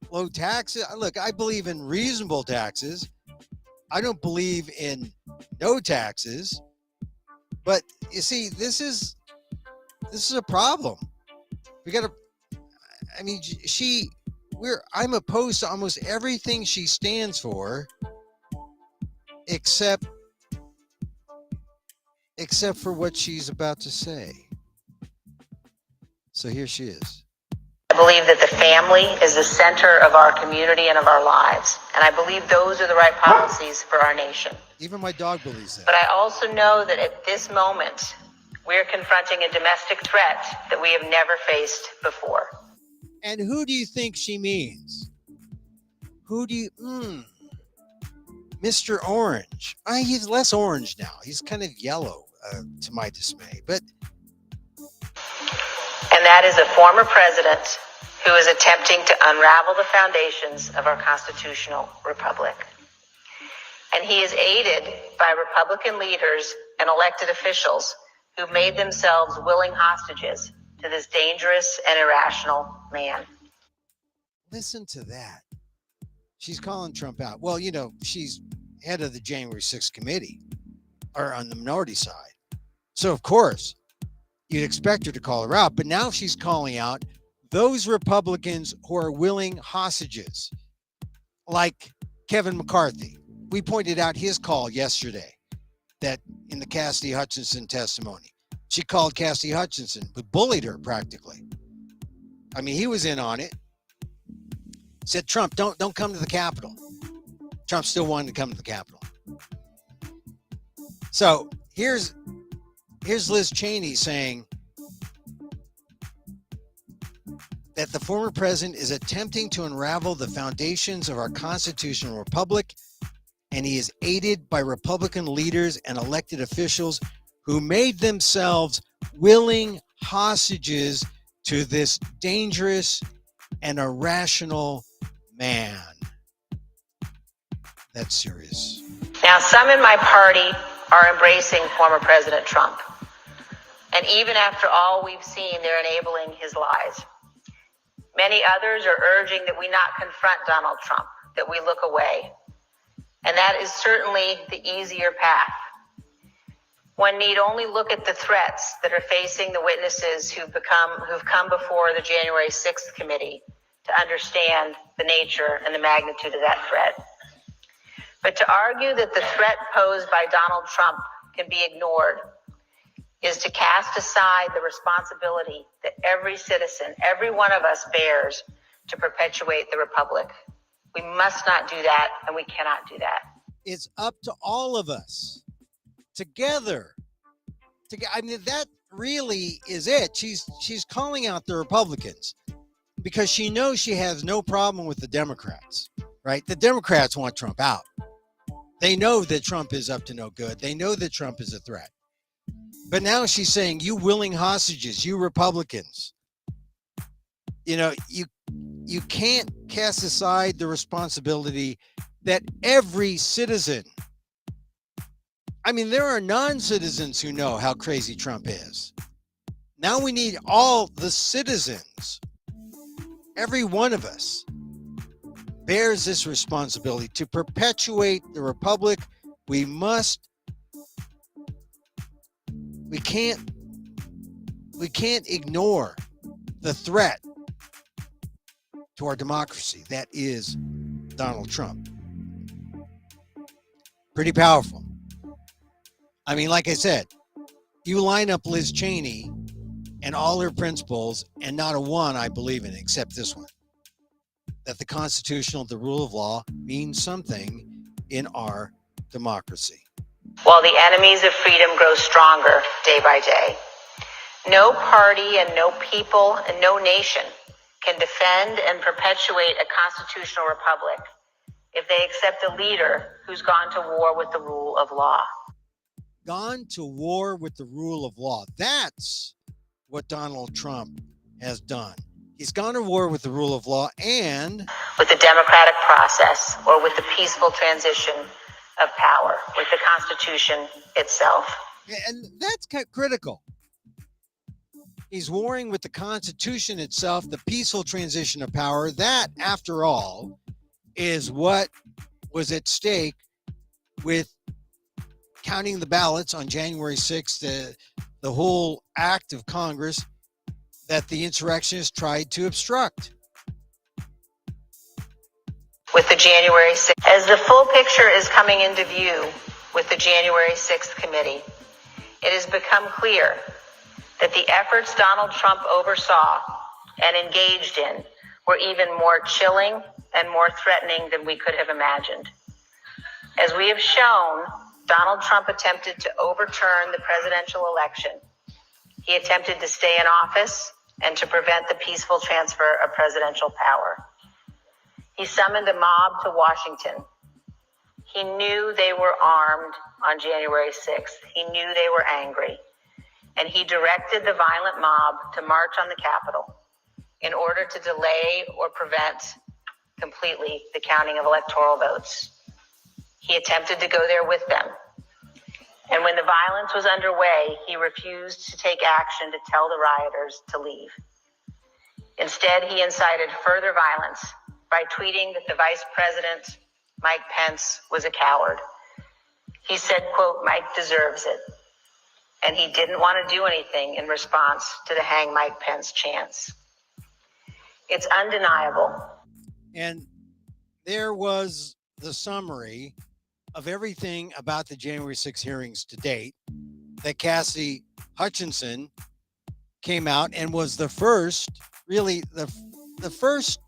low taxes. Look, I believe in reasonable taxes. I don't believe in no taxes. But you see, this is a problem. We got to, I mean, I'm opposed to almost everything she stands for, except for what she's about to say. So here she is. I believe that the family is the center of our community and of our lives. And I believe those are the right policies for our nation. Even my dog believes that. But I also know that at this moment, we're confronting a domestic threat that we have never faced before. And who do you think she means? Mr. Orange. He's less orange now. He's kind of yellow, to my dismay. But and that is a former president who is attempting to unravel the foundations of our constitutional republic. And he is aided by Republican leaders and elected officials who made themselves willing hostages to this dangerous and irrational man. Listen to that. She's calling Trump out. Well, you know, she's head of the January 6th committee, or on the minority side. So, of course, you'd expect her to call her out. But now she's calling out those Republicans who are willing hostages, like Kevin McCarthy. We pointed out his call yesterday, that in the Cassidy Hutchinson testimony. She called Cassidy Hutchinson, but bullied her practically. I mean, he was in on it. Said, Trump, don't come to the Capitol. Trump still wanted to come to the Capitol. So here's Liz Cheney saying that the former president is attempting to unravel the foundations of our constitutional republic, and he is aided by Republican leaders and elected officials who made themselves willing hostages to this dangerous and irrational man. That's serious. Now, some in my party are embracing former President Trump. And even after all we've seen, they're enabling his lies. Many others are urging that we not confront Donald Trump, that we look away. And that is certainly the easier path. One need only look at the threats that are facing the witnesses who've come before the January 6th committee to understand the nature and the magnitude of that threat. But to argue that the threat posed by Donald Trump can be ignored is to cast aside the responsibility that every citizen, every one of us bears to perpetuate the republic. We must not do that, and we cannot do that. It's up to all of us together. I mean, that really is it. She's calling out the Republicans because she knows she has no problem with the Democrats, right? The Democrats want Trump out. They know that Trump is up to no good. They know that Trump is a threat. But now she's saying, you willing hostages, you Republicans, you can't cast aside the responsibility that every citizen, I mean, there are non-citizens who know how crazy Trump is. Now we need all the citizens, every one of us bears this responsibility to perpetuate the republic. We can't ignore the threat to our democracy. That is Donald Trump. Pretty powerful. I mean, like I said, you line up Liz Cheney and all her principles, and not a one I believe in, except this one, that the the rule of law means something in our democracy. While the enemies of freedom grow stronger day by day, no party and no people and no nation can defend and perpetuate a constitutional republic if they accept a leader who's gone to war with the rule of law. Gone to war with the rule of law. That's what Donald Trump has done. He's gone to war with the rule of law and with the democratic process, or with the peaceful transition of power, with the Constitution itself. And that's critical. He's warring with the Constitution itself, the peaceful transition of power. That, after all, is what was at stake with counting the ballots on January 6th, the whole act of Congress that the insurrectionists tried to obstruct. With the January 6th, as the full picture is coming into view with the January 6th committee, it has become clear that the efforts Donald Trump oversaw and engaged in were even more chilling and more threatening than we could have imagined. As we have shown, Donald Trump attempted to overturn the presidential election. He attempted to stay in office and to prevent the peaceful transfer of presidential power. He summoned a mob to Washington. He knew they were armed on January 6th. He knew they were angry. And he directed the violent mob to march on the Capitol in order to delay or prevent completely the counting of electoral votes. He attempted to go there with them. And when the violence was underway, he refused to take action to tell the rioters to leave. Instead, he incited further violence by tweeting that the Vice President, Mike Pence, was a coward. He said, quote, "Mike deserves it." And he didn't want to do anything in response to the Hang Mike Pence chants. It's undeniable. And there was the summary of everything about the January 6 hearings to date, that Cassidy Hutchinson came out and was the first, really the first,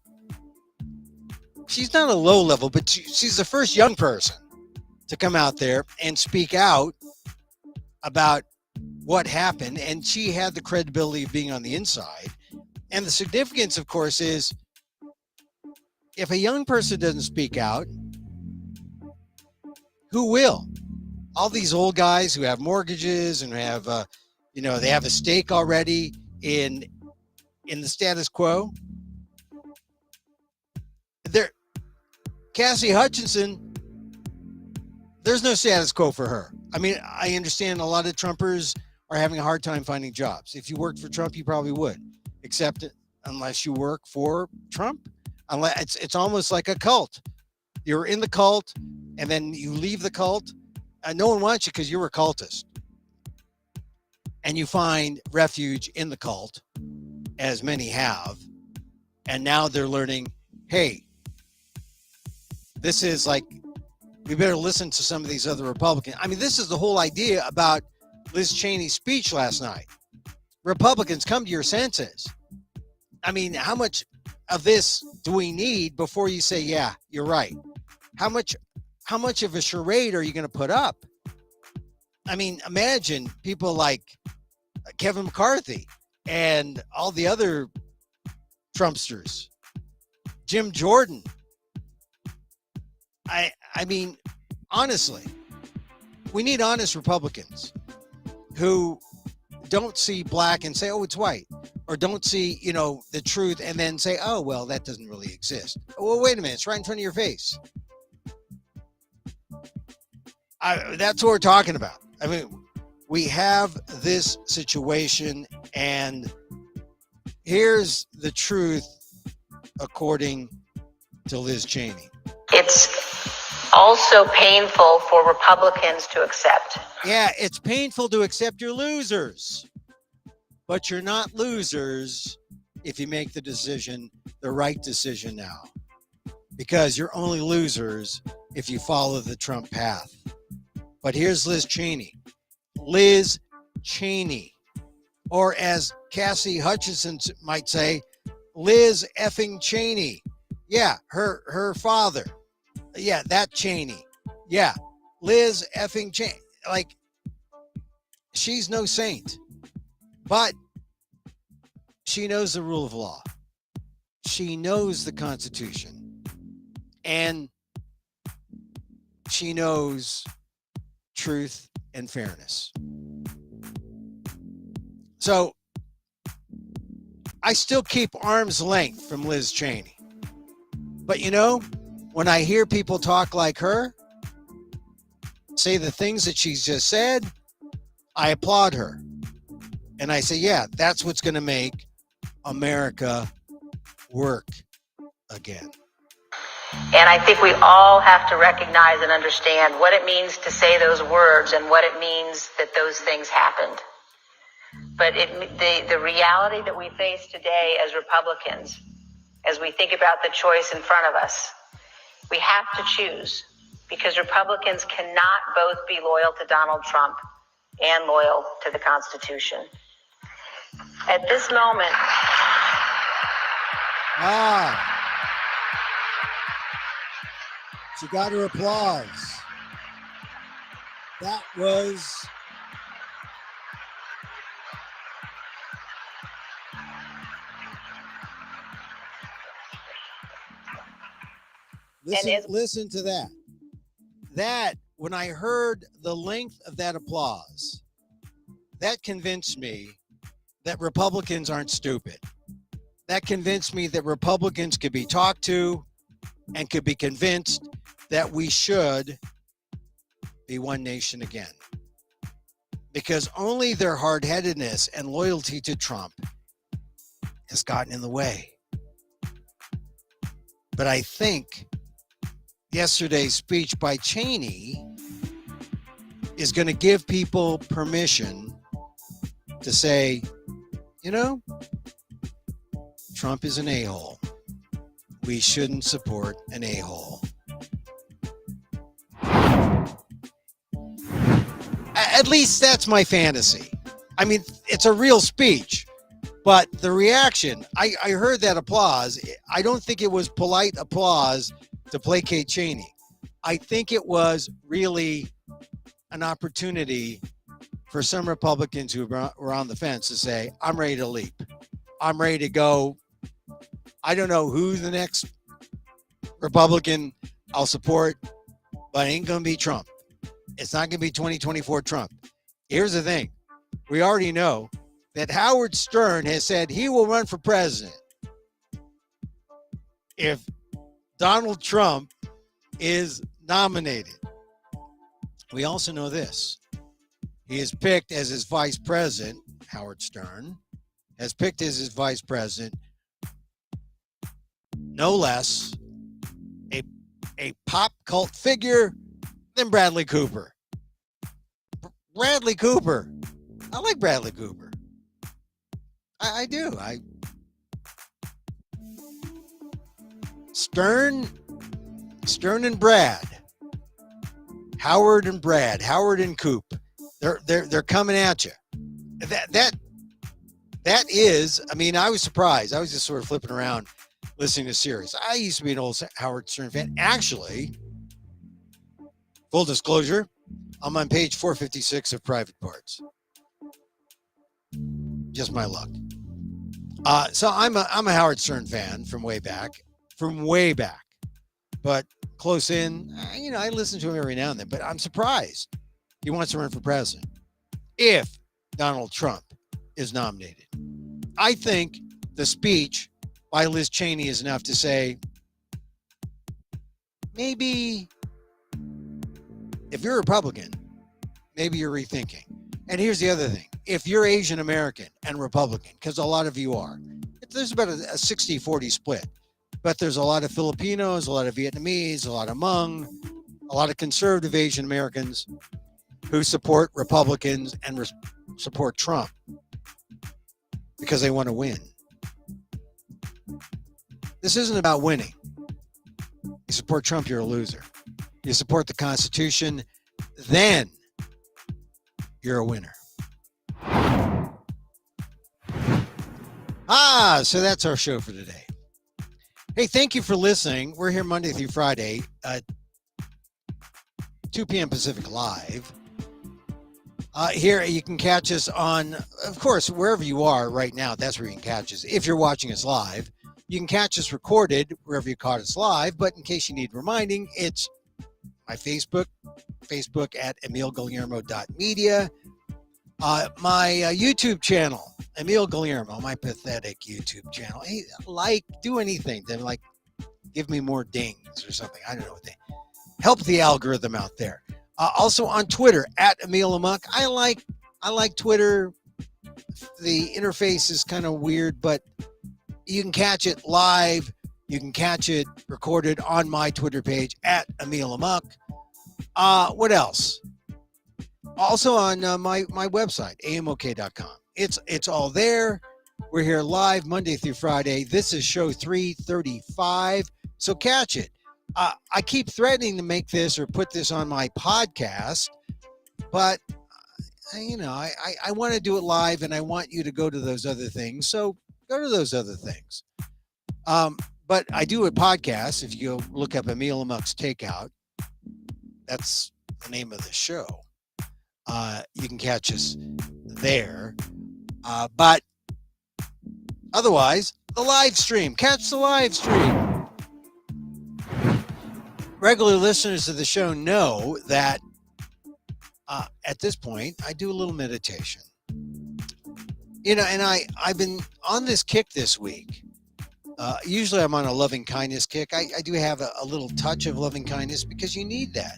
she's not a low level, but she's the first young person to come out there and speak out about what happened. And she had the credibility of being on the inside. And the significance, of course, is if a young person doesn't speak out, who will? All these old guys who have mortgages and have, they have a stake already in the status quo. Cassidy Hutchinson, there's no status quo for her. I mean, I understand a lot of Trumpers are having a hard time finding jobs. If you worked for Trump, you probably would, except unless you work for Trump. Unless it's almost like a cult. You're in the cult. and then you leave the cult, no one wants you because you're a cultist. And you find refuge in the cult, as many have. And now they're learning, hey, this is like, we better listen to some of these other Republicans. I mean, this is the whole idea about Liz Cheney's speech last night. Republicans, come to your senses. I mean, how much of this do we need before you say, yeah, you're right? How much of a charade are you going to put up? I mean, imagine people like Kevin McCarthy and all the other Trumpsters, Jim Jordan. I mean, honestly, we need honest Republicans who don't see black and say, oh, it's white, or don't see, the truth and then say, oh, well, that doesn't really exist. Well, wait a minute. It's right in front of your face. That's what we're talking about. I mean, we have this situation, and here's the truth according to Liz Cheney. It's also painful for Republicans to accept. Yeah, it's painful to accept you're losers, but you're not losers if you make the right decision now, because you're only losers if you follow the Trump path. But here's Liz Cheney. Liz Cheney, or as Cassie Hutchinson might say, Liz effing Cheney. Yeah, her father. Yeah, that Cheney. Yeah, Liz effing Cheney. Like, she's no saint, but she knows the rule of law. She knows the Constitution, and she knows truth and fairness. So I still keep arm's length from Liz Cheney. But when I hear people talk like her, say the things that she's just said, I applaud her. And I say, yeah, that's what's going to make America work again. And I think we all have to recognize and understand what it means to say those words and what it means that those things happened. But the reality that we face today as Republicans, as we think about the choice in front of us, we have to choose, because Republicans cannot both be loyal to Donald Trump and loyal to the Constitution. At this moment... She got her applause. That was listen to that. That, when I heard the length of that applause, that convinced me that Republicans aren't stupid. That convinced me that Republicans could be talked to and could be convinced that we should be one nation again. Because only their hard-headedness and loyalty to Trump has gotten in the way. But I think yesterday's speech by Cheney is going to give people permission to say, Trump is an a-hole. We shouldn't support an a-hole. At least that's my fantasy. I mean, it's a real speech, but the reaction, I heard that applause. I don't think it was polite applause to placate Cheney. I think it was really an opportunity for some Republicans who were on the fence to say, I'm ready to leap. I'm ready to go. I don't know who the next Republican I'll support, but it ain't going to be Trump. It's not going to be 2024 Trump. Here's the thing. We already know that Howard Stern has said he will run for president if Donald Trump is nominated. We also know this. He is picked as his vice president, Howard Stern, has picked as his vice president no less a pop cult figure than Bradley Cooper. Bradley Cooper. I like Bradley Cooper. I do. Stern and Brad. Howard and Brad. Howard and Coop. They're coming at you. That is, I mean, I was surprised. I was just sort of flipping around listening to series. I used to be an old Howard Stern fan. Actually, full disclosure, I'm on page 456 of Private Parts. Just my luck. So I'm a Howard Stern fan from way back. But close in, I listen to him every now and then, but I'm surprised he wants to run for president if Donald Trump is nominated. I think the speech by Liz Cheney is enough to say, maybe if you're a Republican, maybe you're rethinking. And here's the other thing. If you're Asian American and Republican, because a lot of you are, there's about a 60-40 split. But there's a lot of Filipinos, a lot of Vietnamese, a lot of Hmong, a lot of conservative Asian Americans who support Republicans and support Trump because they want to win. This isn't about winning. You support Trump, you're a loser. You support the Constitution, then you're a winner. So that's our show for today. Hey, thank you for listening. We're here Monday through Friday, 2 p.m. Pacific live. Here you can catch us on, of course, wherever you are right now, that's where you can catch us. If you're watching us live, you can catch us recorded wherever you caught us live. But in case you need reminding, it's my Facebook at emilguillermo.media. My YouTube channel, Emil Guillermo, my pathetic YouTube channel. Hey, do anything to give me more dings or something. I don't know what they help the algorithm out there. Also on Twitter at Emil Amok. I like Twitter. The interface is kind of weird, but you can catch it live. You can catch it recorded on my Twitter page at Emil Amok. What else? Also on my website, amok.com. It's all there. We're here live Monday through Friday. This is show 335. So catch it. I keep threatening to make this or put this on my podcast, but I want to do it live and I want you to go to those other things. So go to those other things. But I do a podcast. If you look up Emil Amok's Takeout, that's the name of the show. You can catch us there. But otherwise, the live stream. Catch the live stream. Regular listeners of the show know that at this point, I do a little meditation. And I've been on this kick this week. Usually I'm on a loving kindness kick. I do have a little touch of loving kindness because you need that.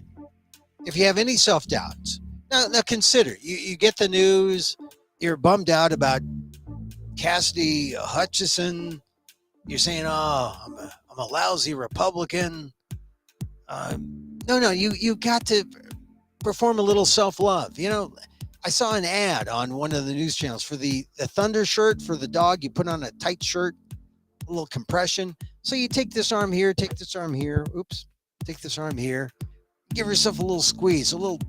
If you have any self-doubts, now consider, you get the news, you're bummed out about Cassidy Hutchinson. You're saying, I'm a lousy Republican. No, you got to perform a little self-love. I saw an ad on one of the news channels for the Thunder shirt for the dog. You put on a tight shirt, a little compression. So you take this arm here, take this arm here. Take this arm here. Give yourself a little squeeze, a little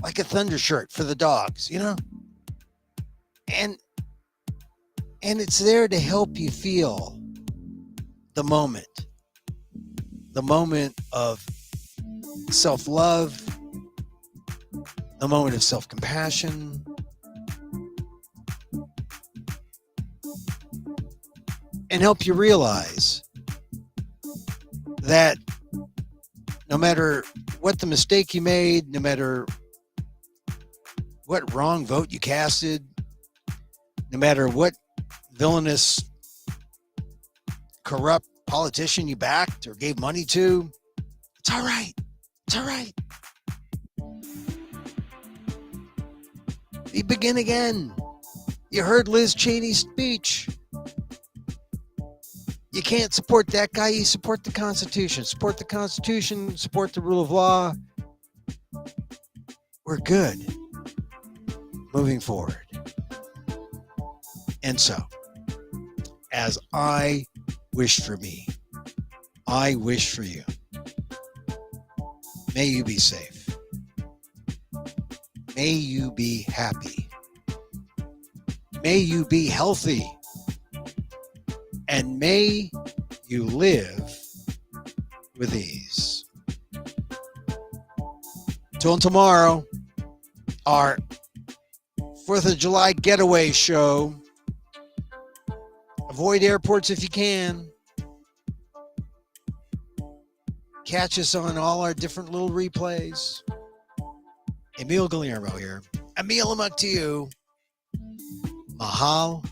like a Thunder shirt for the dogs, And it's there to help you feel the moment of self-love, the moment of self-compassion, and help you realize that no matter what the mistake you made, no matter what wrong vote you casted, no matter what villainous, corrupt politician you backed or gave money to, it's all right. It's all right. You begin again. You heard Liz Cheney's speech. You can't support that guy. You support the Constitution. Support the Constitution. Support the rule of law. we're good moving forward. And so, as I wish for me, I wish for you. May you be safe. May you be happy. May you be healthy. And may you live with ease. Till tomorrow, our 4th of July getaway show. Avoid airports if you can. Catch us on all our different little replays. Emil Guillermo here. Emil, Amok to you. Mahal